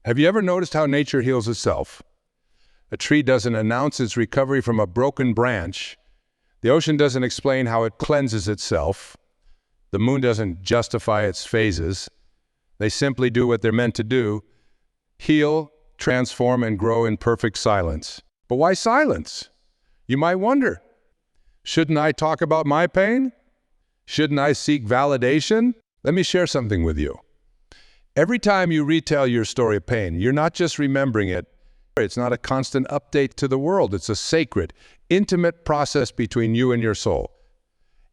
Have you ever noticed how nature heals itself? A tree doesn't announce its recovery from a broken branch. The ocean doesn't explain how it cleanses itself. The moon doesn't justify its phases. They simply do what they're meant to do: heal, transform, and grow in perfect silence. But why silence? You might wonder. Shouldn't I talk about my pain? Shouldn't I seek validation? Let me share something with you. Every time you retell your story of pain, you're not just remembering it. It's not a constant update to the world. It's a sacred, intimate process between you and your soul.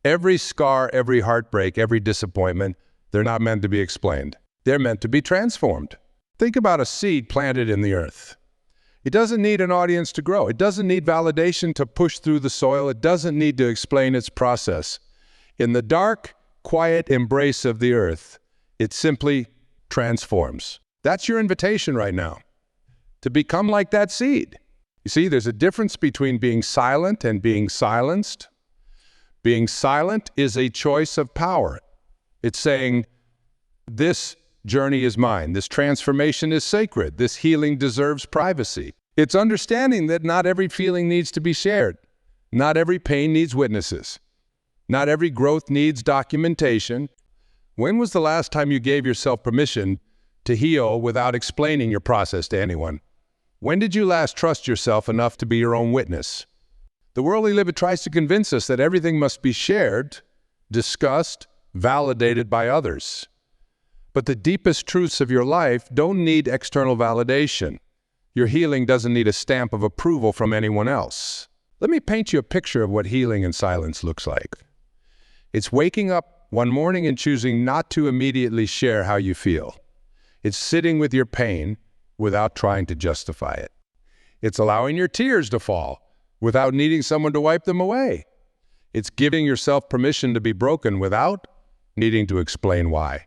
Every scar, every heartbreak, every disappointment, they're not meant to be explained. They're meant to be transformed. Think about a seed planted in the earth. It doesn't need an audience to grow. It doesn't need validation to push through the soil. It doesn't need to explain its process. In the dark, quiet embrace of the earth, it simply transforms. That's your invitation right now, to become like that seed. You see, there's a difference between being silent and being silenced. Being silent is a choice of power. It's saying, this journey is mine. This transformation is sacred. This healing deserves privacy. It's understanding that not every feeling needs to be shared. Not every pain needs witnesses. Not every growth needs documentation. When was the last time you gave yourself permission to heal without explaining your process to anyone? When did you last trust yourself enough to be your own witness? The world we live in tries to convince us that everything must be shared, discussed, validated by others. But the deepest truths of your life don't need external validation. Your healing doesn't need a stamp of approval from anyone else. Let me paint you a picture of what healing in silence looks like. It's waking up one morning and choosing not to immediately share how you feel. It's sitting with your pain without trying to justify it. It's allowing your tears to fall without needing someone to wipe them away. It's giving yourself permission to be broken without needing to explain why.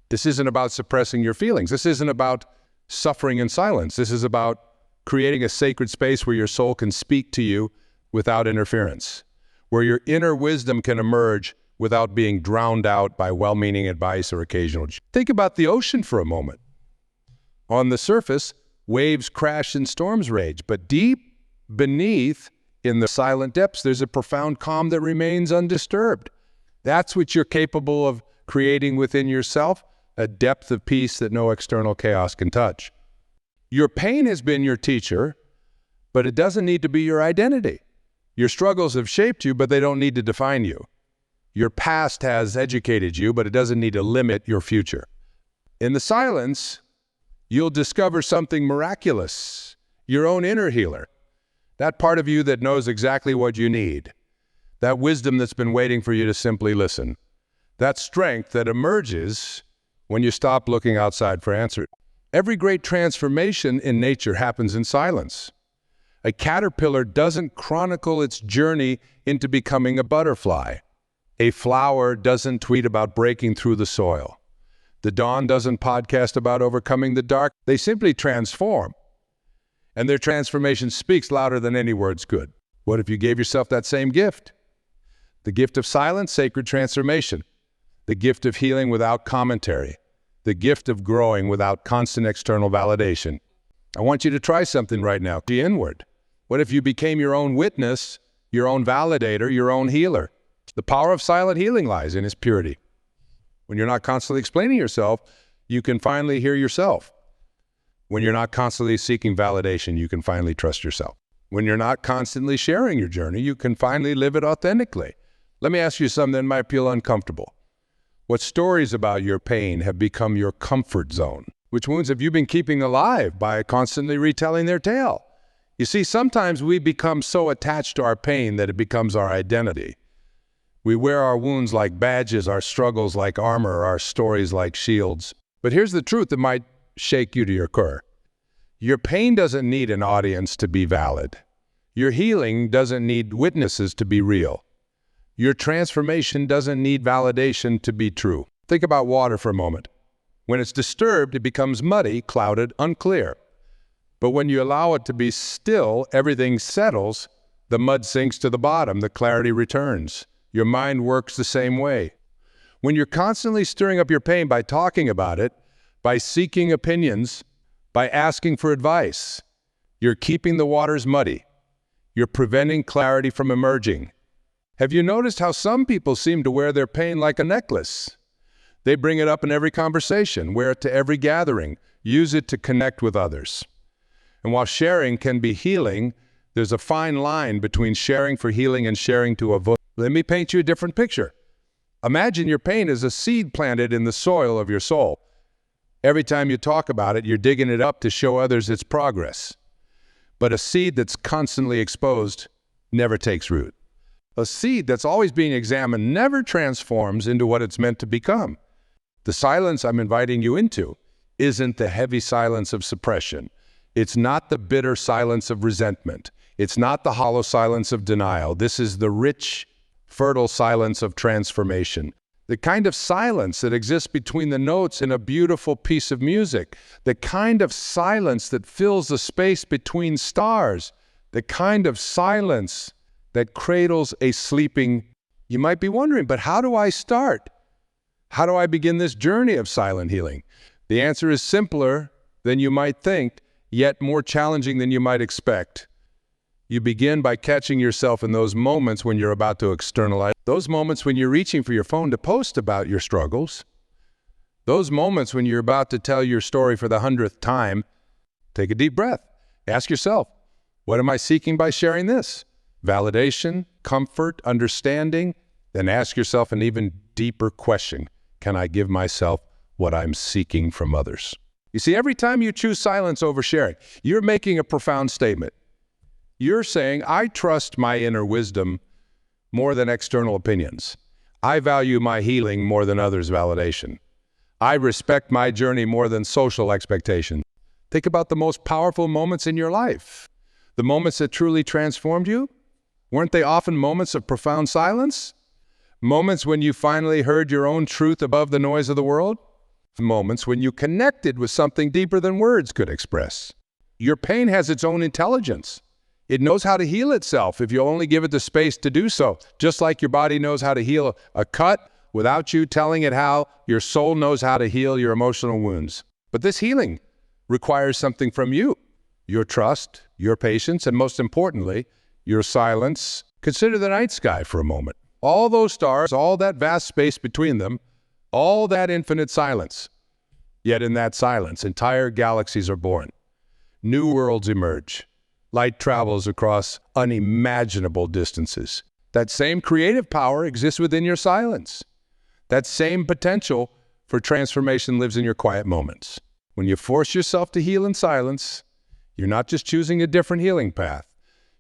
This isn't about suppressing your feelings. This isn't about suffering in silence. This is about creating a sacred space where your soul can speak to you without interference, where your inner wisdom can emerge without being drowned out by well-meaning advice or occasional. Think about the ocean for a moment. On the surface, waves crash and storms rage, but deep beneath, in the silent depths, there's a profound calm that remains undisturbed. That's what you're capable of creating within yourself, a depth of peace that no external chaos can touch. Your pain has been your teacher, but it doesn't need to be your identity. Your struggles have shaped you, but they don't need to define you. Your past has educated you, but it doesn't need to limit your future. In the silence, you'll discover something miraculous, your own inner healer, that part of you that knows exactly what you need, that wisdom that's been waiting for you to simply listen, that strength that emerges when you stop looking outside for answers. Every great transformation in nature happens in silence. A caterpillar doesn't chronicle its journey into becoming a butterfly. A flower doesn't tweet about breaking through the soil. The dawn doesn't podcast about overcoming the dark. They simply transform. And their transformation speaks louder than any words could. What if you gave yourself that same gift? The gift of silence, sacred transformation. The gift of healing without commentary. The gift of growing without constant external validation. I want you to try something right now. Be inward. What if you became your own witness, your own validator, your own healer? The power of silent healing lies in its purity. When you're not constantly explaining yourself, you can finally hear yourself. When you're not constantly seeking validation, you can finally trust yourself. When you're not constantly sharing your journey, you can finally live it authentically. Let me ask you something that might feel uncomfortable. What stories about your pain have become your comfort zone? Which wounds have you been keeping alive by constantly retelling their tale? You see, sometimes we become so attached to our pain that it becomes our identity. We wear our wounds like badges, our struggles like armor, our stories like shields. But here's the truth that might shake you to your core. Your pain doesn't need an audience to be valid. Your healing doesn't need witnesses to be real. Your transformation doesn't need validation to be true. Think about water for a moment. When it's disturbed, it becomes muddy, clouded, unclear. But when you allow it to be still, everything settles, the mud sinks to the bottom, the clarity returns. Your mind works the same way. When you're constantly stirring up your pain by talking about it, by seeking opinions, by asking for advice. You're keeping the waters muddy. You're preventing clarity from emerging. Have you noticed how some people seem to wear their pain like a necklace? They bring it up in every conversation, wear it to every gathering, use it to connect with others. And while sharing can be healing, there's a fine line between sharing for healing and sharing to avoid. Let me paint you a different picture. Imagine your pain as a seed planted in the soil of your soul. Every time you talk about it, you're digging it up to show others its progress. But a seed that's constantly exposed never takes root. A seed that's always being examined never transforms into what it's meant to become. The silence I'm inviting you into isn't the heavy silence of suppression. It's not the bitter silence of resentment. It's not the hollow silence of denial. This is the rich, fertile silence of transformation. The kind of silence that exists between the notes in a beautiful piece of music. The kind of silence that fills the space between stars. The kind of silence that cradles a sleeping. You might be wondering, but how do I start? How do I begin this journey of silent healing? The answer is simpler than you might think, yet more challenging than you might expect. You begin by catching yourself in those moments when you're about to externalize. Those moments when you're reaching for your phone to post about your struggles. Those moments when you're about to tell your story for the 100th time. Take a deep breath. Ask yourself, what am I seeking by sharing this? Validation, comfort, understanding. Then ask yourself an even deeper question. Can I give myself what I'm seeking from others? You see, every time you choose silence over sharing, you're making a profound statement. You're saying, I trust my inner wisdom more than external opinions. I value my healing more than others' validation. I respect my journey more than social expectations. Think about the most powerful moments in your life. The moments that truly transformed you. Weren't they often moments of profound silence? Moments when you finally heard your own truth above the noise of the world? Moments when you connected with something deeper than words could express. Your pain has its own intelligence. It knows how to heal itself if you only give it the space to do so. Just like your body knows how to heal a cut without you telling it how, your soul knows how to heal your emotional wounds. But this healing requires something from you. Your trust, your patience, and most importantly, your silence. Consider the night sky for a moment. All those stars, all that vast space between them, all that infinite silence. Yet in that silence, entire galaxies are born. New worlds emerge. Light travels across unimaginable distances. That same creative power exists within your silence. That same potential for transformation lives in your quiet moments. When you force yourself to heal in silence, you're not just choosing a different healing path.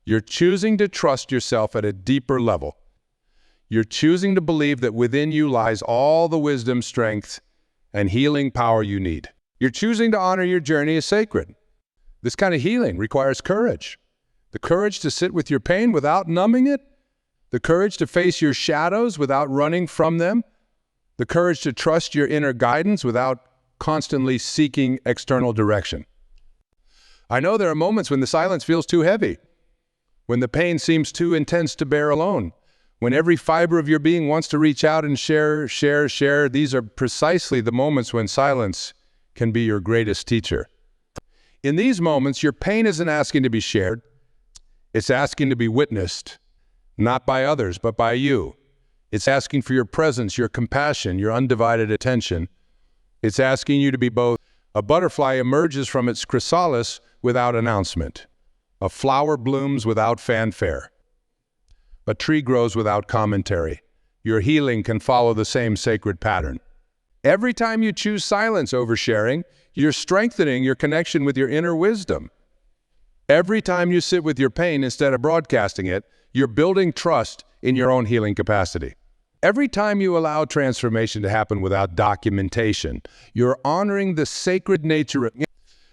You're choosing to trust yourself at a deeper level. You're choosing to believe that within you lies all the wisdom, strength, and healing power you need. You're choosing to honor your journey as sacred. This kind of healing requires courage. The courage to sit with your pain without numbing it. The courage to face your shadows without running from them. The courage to trust your inner guidance without constantly seeking external direction. I know there are moments when the silence feels too heavy, when the pain seems too intense to bear alone, when every fiber of your being wants to reach out and share. These are precisely the moments when silence can be your greatest teacher. In these moments, your pain isn't asking to be shared. It's asking to be witnessed, not by others, but by you. It's asking for your presence, your compassion, your undivided attention. It's asking you to be both. A butterfly emerges from its chrysalis without announcement. A flower blooms without fanfare. A tree grows without commentary. Your healing can follow the same sacred pattern. Every time you choose silence over sharing, you're strengthening your connection with your inner wisdom. Every time you sit with your pain instead of broadcasting it, you're building trust in your own healing capacity. Every time you allow transformation to happen without documentation, you're honoring the sacred nature of it.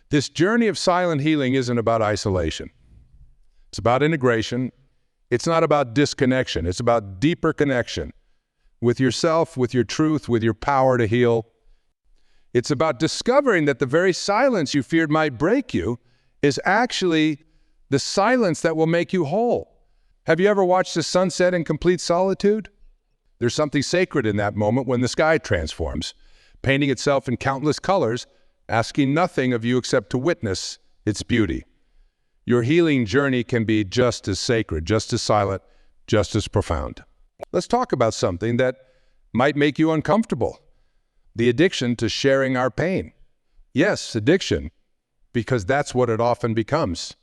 This journey of silent healing isn't about isolation. It's about integration. It's not about disconnection. It's about deeper connection with yourself, with your truth, with your power to heal. It's about discovering that the very silence you feared might break you is actually the silence that will make you whole. Have you ever watched the sunset in complete solitude? There's something sacred in that moment when the sky transforms, painting itself in countless colors, asking nothing of you except to witness its beauty. Your healing journey can be just as sacred, just as silent, just as profound. Let's talk about something that might make you uncomfortable. The addiction to sharing our pain. Yes, addiction, because that's what it often becomes.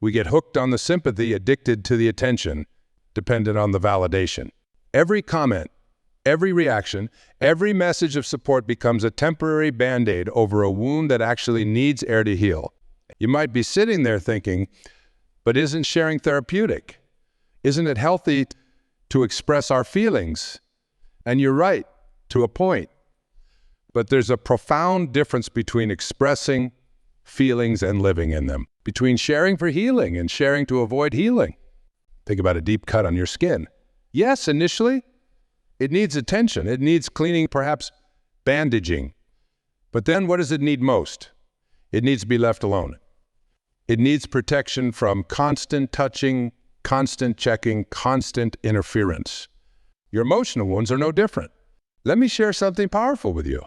We get hooked on the sympathy, addicted to the attention, dependent on the validation. Every comment, every reaction, every message of support becomes a temporary band-aid over a wound that actually needs air to heal. You might be sitting there thinking, but isn't sharing therapeutic? Isn't it healthy to express our feelings? And you're right, to a point. But there's a profound difference between expressing feelings and living in them, between sharing for healing and sharing to avoid healing. Think about a deep cut on your skin. Yes, initially, it needs attention. It needs cleaning, perhaps bandaging. But then what does it need most? It needs to be left alone. It needs protection from constant touching, constant checking, constant interference. Your emotional wounds are no different. Let me share something powerful with you.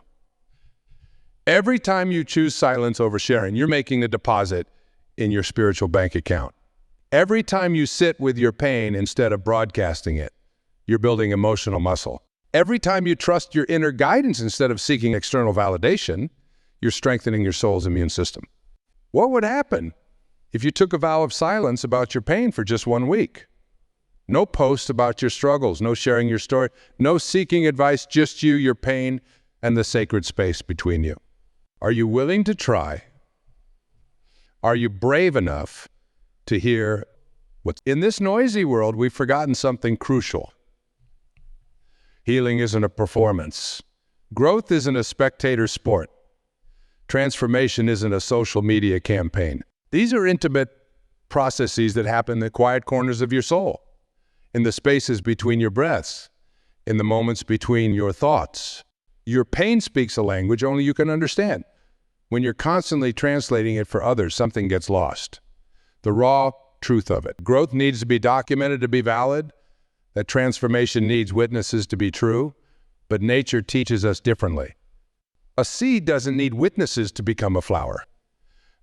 Every time you choose silence over sharing, you're making a deposit in your spiritual bank account. Every time you sit with your pain instead of broadcasting it, you're building emotional muscle. Every time you trust your inner guidance instead of seeking external validation, you're strengthening your soul's immune system. What would happen if you took a vow of silence about your pain for just 1 week? No posts about your struggles, no sharing your story, no seeking advice, just you, your pain, and the sacred space between you. Are you willing to try? Are you brave enough to hear what's in this noisy world? We've forgotten something crucial. Healing isn't a performance. Growth isn't a spectator sport. Transformation isn't a social media campaign. These are intimate processes that happen in the quiet corners of your soul, in the spaces between your breaths, in the moments between your thoughts. Your pain speaks a language only you can understand. When you're constantly translating it for others, something gets lost. The raw truth of it. Growth needs to be documented to be valid. That transformation needs witnesses to be true. But nature teaches us differently. A seed doesn't need witnesses to become a flower.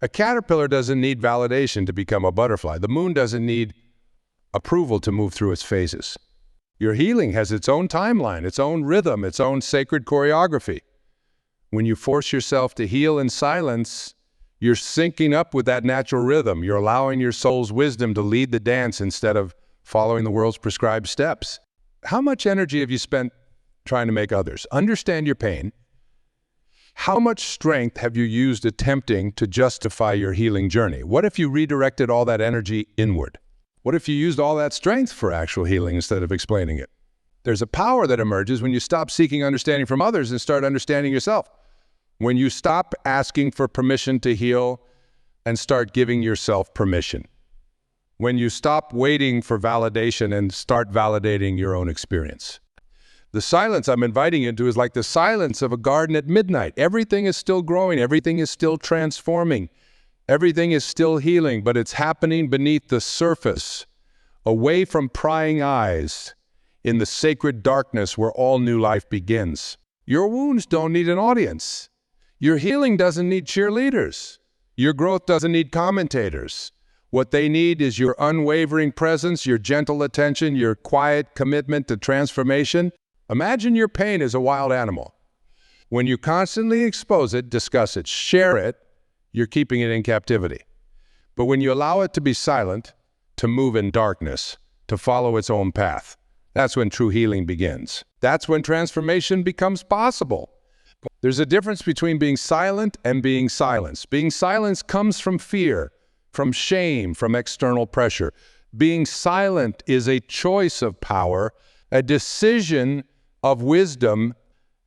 A caterpillar doesn't need validation to become a butterfly. The moon doesn't need approval to move through its phases. Your healing has its own timeline, its own rhythm, its own sacred choreography. When you force yourself to heal in silence, you're syncing up with that natural rhythm. You're allowing your soul's wisdom to lead the dance instead of following the world's prescribed steps. How much energy have you spent trying to make others understand your pain? How much strength have you used attempting to justify your healing journey? What if you redirected all that energy inward? What if you used all that strength for actual healing instead of explaining it? There's a power that emerges when you stop seeking understanding from others and start understanding yourself. When you stop asking for permission to heal and start giving yourself permission. When you stop waiting for validation and start validating your own experience. The silence I'm inviting you into is like the silence of a garden at midnight. Everything is still growing. Everything is still transforming. Everything is still healing, but it's happening beneath the surface, away from prying eyes, in the sacred darkness where all new life begins. Your wounds don't need an audience. Your healing doesn't need cheerleaders. Your growth doesn't need commentators. What they need is your unwavering presence, your gentle attention, your quiet commitment to transformation. Imagine your pain as a wild animal. When you constantly expose it, discuss it, share it, you're keeping it in captivity. But when you allow it to be silent, to move in darkness, to follow its own path, that's when true healing begins. That's when transformation becomes possible. There's a difference between being silent and being silenced. Being silenced comes from fear, from shame, from external pressure. Being silent is a choice of power, a decision of wisdom,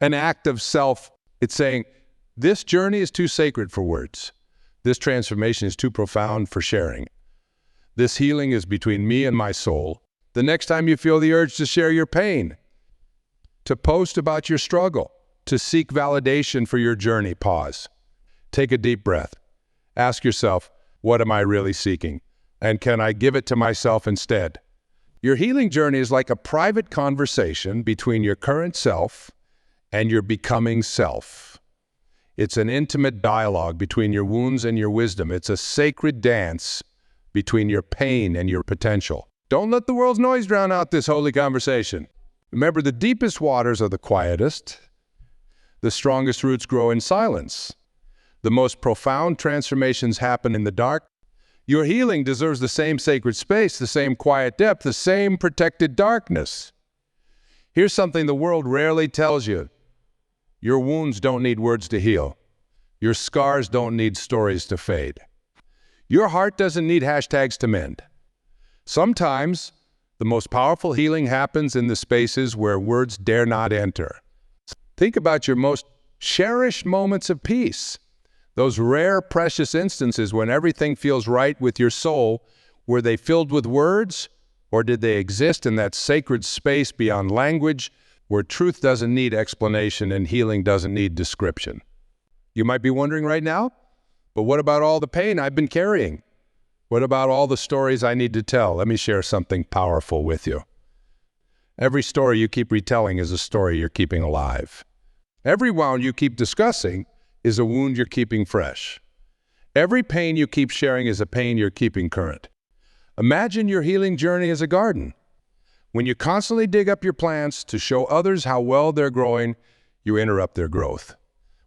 an act of self. It's saying, this journey is too sacred for words. This transformation is too profound for sharing. This healing is between me and my soul. The next time you feel the urge to share your pain, to post about your struggle, to seek validation for your journey, pause. Take a deep breath. Ask yourself, what am I really seeking? And can I give it to myself instead? Your healing journey is like a private conversation between your current self and your becoming self. It's an intimate dialogue between your wounds and your wisdom. It's a sacred dance between your pain and your potential. Don't let the world's noise drown out this holy conversation. Remember, the deepest waters are the quietest. The strongest roots grow in silence. The most profound transformations happen in the dark. Your healing deserves the same sacred space, the same quiet depth, the same protected darkness. Here's something the world rarely tells you. Your wounds don't need words to heal. Your scars don't need stories to fade. Your heart doesn't need hashtags to mend. Sometimes, the most powerful healing happens in the spaces where words dare not enter. Think about your most cherished moments of peace. Those rare, precious instances when everything feels right with your soul. Were they filled with words, or did they exist in that sacred space beyond language, where truth doesn't need explanation and healing doesn't need description? You might be wondering right now, but what about all the pain I've been carrying? What about all the stories I need to tell? Let me share something powerful with you. Every story you keep retelling is a story you're keeping alive. Every wound you keep discussing is a wound you're keeping fresh. Every pain you keep sharing is a pain you're keeping current. Imagine your healing journey as a garden. When you constantly dig up your plants to show others how well they're growing, you interrupt their growth.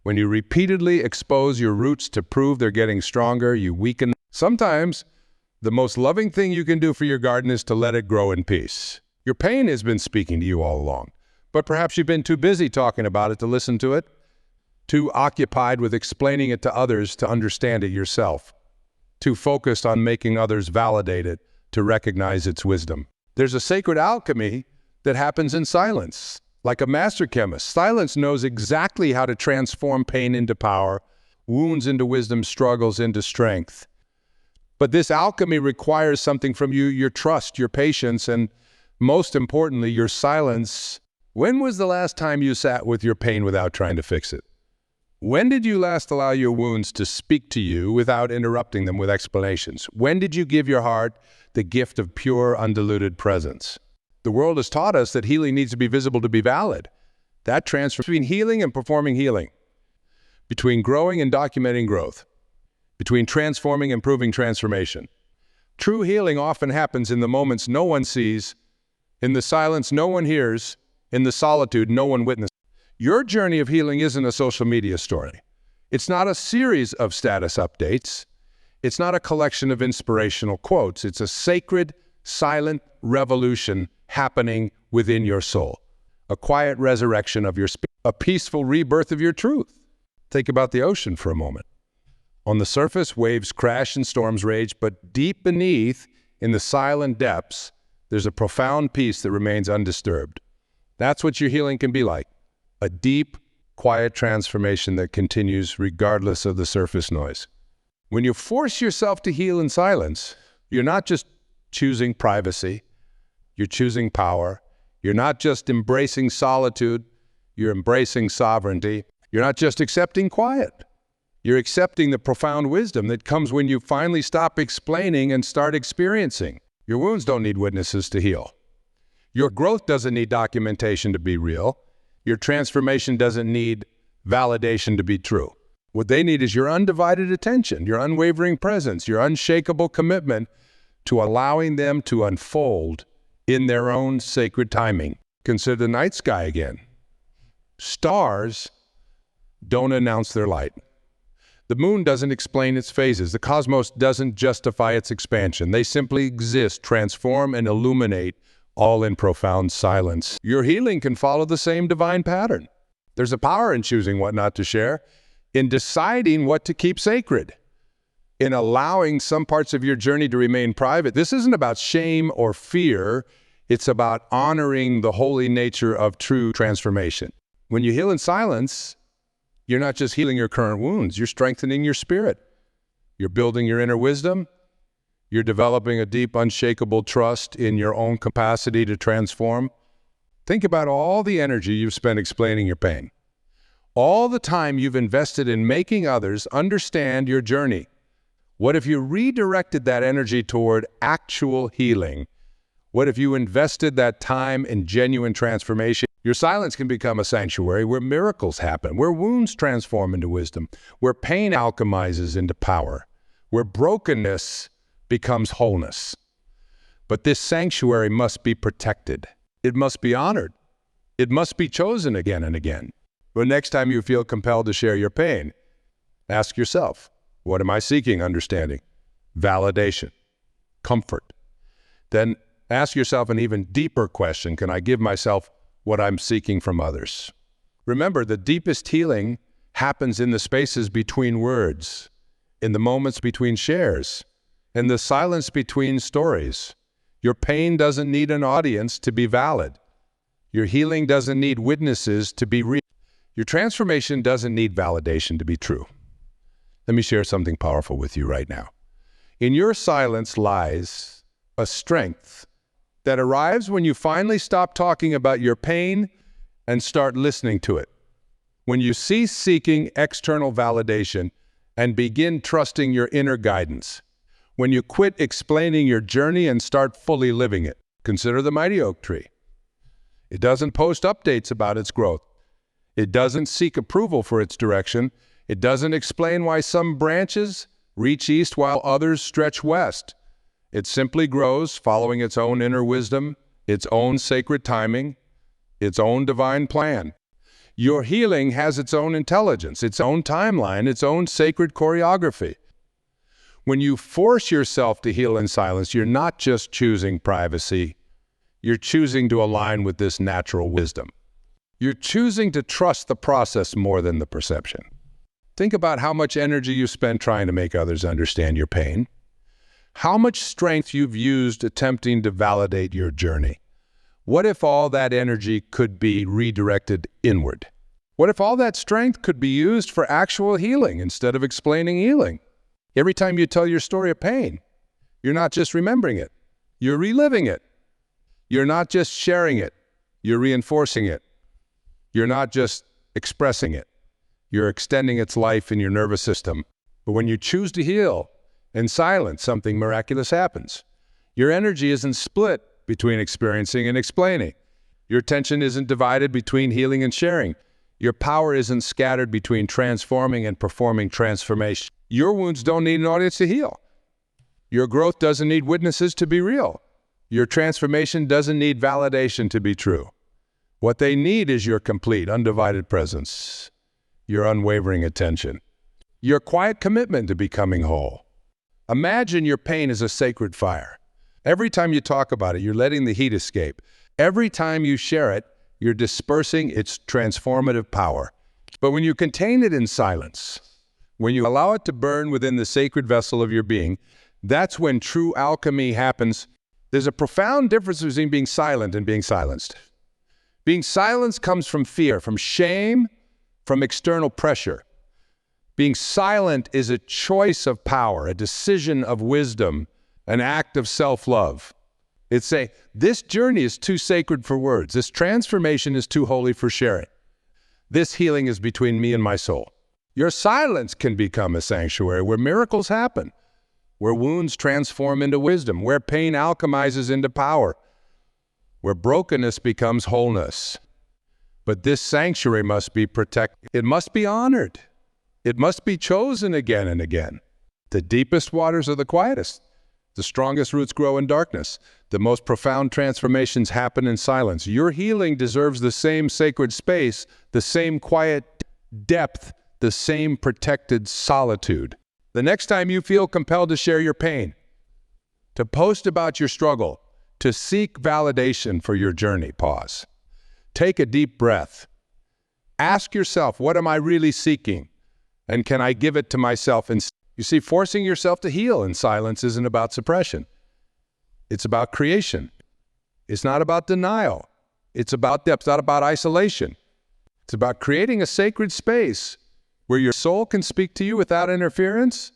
When you repeatedly expose your roots to prove they're getting stronger, you weaken. Sometimes, the most loving thing you can do for your garden is to let it grow in peace. Your pain has been speaking to you all along, but perhaps you've been too busy talking about it to listen to it, too occupied with explaining it to others to understand it yourself, too focused on making others validate it to recognize its wisdom. There's a sacred alchemy that happens in silence. Like a master chemist, silence knows exactly how to transform pain into power, wounds into wisdom, struggles into strength. But this alchemy requires something from you, your trust, your patience, and most importantly, your silence. When was the last time you sat with your pain without trying to fix it? When did you last allow your wounds to speak to you without interrupting them with explanations? When did you give your heart the gift of pure, undiluted presence? The world has taught us that healing needs to be visible to be valid. That transfer between healing and performing healing, between growing and documenting growth, between transforming and proving transformation. True healing often happens in the moments no one sees, in the silence no one hears, in the solitude no one witnesses. Your journey of healing isn't a social media story. It's not a series of status updates. It's not a collection of inspirational quotes. It's a sacred, silent revolution happening within your soul. A quiet resurrection of your spirit, a peaceful rebirth of your truth. Think about the ocean for a moment. On the surface, waves crash and storms rage, but deep beneath, in the silent depths, there's a profound peace that remains undisturbed. That's what your healing can be like. A deep, quiet transformation that continues regardless of the surface noise. When you force yourself to heal in silence, you're not just choosing privacy, you're choosing power. You're not just embracing solitude, you're embracing sovereignty. You're not just accepting quiet. You're accepting the profound wisdom that comes when you finally stop explaining and start experiencing. Your wounds don't need witnesses to heal. Your growth doesn't need documentation to be real. Your transformation doesn't need validation to be true. What they need is your undivided attention, your unwavering presence, your unshakable commitment to allowing them to unfold in their own sacred timing. Consider the night sky again. Stars don't announce their light. The moon doesn't explain its phases. The cosmos doesn't justify its expansion. They simply exist, transform, and illuminate, all in profound silence. Your healing can follow the same divine pattern. There's a power in choosing what not to share, in deciding what to keep sacred, in allowing some parts of your journey to remain private. This isn't about shame or fear. It's about honoring the holy nature of true transformation. When you heal in silence, you're not just healing your current wounds, you're strengthening your spirit. You're building your inner wisdom. You're developing a deep, unshakable trust in your own capacity to transform. Think about all the energy you've spent explaining your pain. All the time you've invested in making others understand your journey. What if you redirected that energy toward actual healing? What if you invested that time in genuine transformation? Your silence can become a sanctuary where miracles happen, where wounds transform into wisdom, where pain alchemizes into power, where brokenness becomes wholeness. But this sanctuary must be protected. It must be honored. It must be chosen again and again. But next time you feel compelled to share your pain, ask yourself, what am I seeking? Understanding, validation, comfort. Then ask yourself an even deeper question. Can I give myself what I'm seeking from others? Remember, the deepest healing happens in the spaces between words, in the moments between shares, in the silence between stories. Your pain doesn't need an audience to be valid. Your healing doesn't need witnesses to be real. Your transformation doesn't need validation to be true. Let me share something powerful with you right now. In your silence lies a strength that arrives when you finally stop talking about your pain and start listening to it. When you cease seeking external validation and begin trusting your inner guidance. When you quit explaining your journey and start fully living it. Consider the mighty oak tree. It doesn't post updates about its growth. It doesn't seek approval for its direction. It doesn't explain why some branches reach east while others stretch west. It simply grows, following its own inner wisdom, its own sacred timing, its own divine plan. Your healing has its own intelligence, its own timeline, its own sacred choreography. When you force yourself to heal in silence, you're not just choosing privacy. You're choosing to align with this natural wisdom. You're choosing to trust the process more than the perception. Think about how much energy you spend trying to make others understand your pain. How much strength you've used attempting to validate your journey. What if all that energy could be redirected inward? What if all that strength could be used for actual healing instead of explaining healing? Every time you tell your story of pain, you're not just remembering it, you're reliving it. You're not just sharing it, you're reinforcing it. You're not just expressing it, you're extending its life in your nervous system. But when you choose to heal in silence, something miraculous happens. Your energy isn't split between experiencing and explaining. Your attention isn't divided between healing and sharing. Your power isn't scattered between transforming and performing transformation. Your wounds don't need an audience to heal. Your growth doesn't need witnesses to be real. Your transformation doesn't need validation to be true. What they need is your complete, undivided presence, your unwavering attention, your quiet commitment to becoming whole. Imagine your pain as a sacred fire. Every time you talk about it, you're letting the heat escape. Every time you share it, you're dispersing its transformative power. But when you contain it in silence, when you allow it to burn within the sacred vessel of your being, that's when true alchemy happens. There's a profound difference between being silent and being silenced. Being silenced comes from fear, from shame, from external pressure. Being silent is a choice of power, a decision of wisdom, an act of self-love. It's this journey is too sacred for words. This transformation is too holy for sharing. This healing is between me and my soul. Your silence can become a sanctuary where miracles happen, where wounds transform into wisdom, where pain alchemizes into power, where brokenness becomes wholeness. But this sanctuary must be protected. It must be honored. It must be chosen again and again. The deepest waters are the quietest. The strongest roots grow in darkness. The most profound transformations happen in silence. Your healing deserves the same sacred space, the same quiet depth, the same protected solitude. The next time you feel compelled to share your pain, to post about your struggle, to seek validation for your journey, pause. Take a deep breath. Ask yourself, what am I really seeking? And can I give it to myself? You see, forcing yourself to heal in silence isn't about suppression. It's about creation. It's not about denial. It's about depth, not about isolation. It's about creating a sacred space where your soul can speak to you without interference,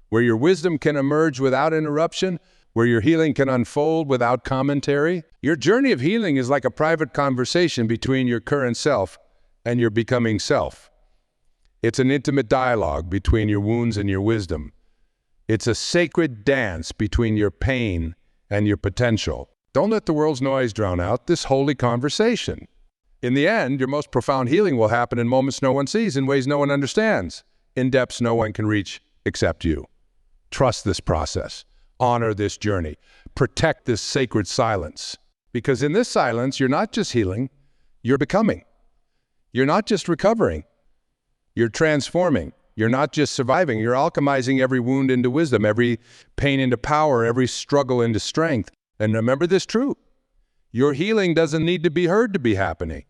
where your wisdom can emerge without interruption, where your healing can unfold without commentary. Your journey of healing is like a private conversation between your current self and your becoming self. It's an intimate dialogue between your wounds and your wisdom. It's a sacred dance between your pain and your potential. Don't let the world's noise drown out this holy conversation. In the end, your most profound healing will happen in moments no one sees, in ways no one understands, in depths no one can reach except you. Trust this process. Honor this journey. Protect this sacred silence. Because in this silence, you're not just healing, you're becoming. You're not just recovering, you're transforming. You're not just surviving, you're alchemizing every wound into wisdom, every pain into power, every struggle into strength. And remember this truth. Your healing doesn't need to be heard to be happening.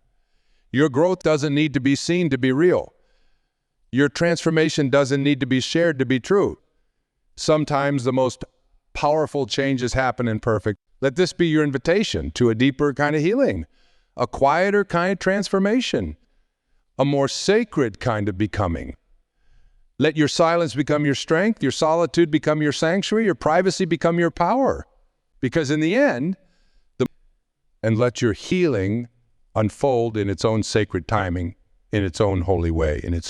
Your growth doesn't need to be seen to be real. Your transformation doesn't need to be shared to be true. Sometimes the most powerful changes happen imperfect. Let this be your invitation to a deeper kind of healing, a quieter kind of transformation, a more sacred kind of becoming. Let your silence become your strength, your solitude become your sanctuary, your privacy become your power. Because in the end, and let your healing unfold in its own sacred timing, in its own holy way, in its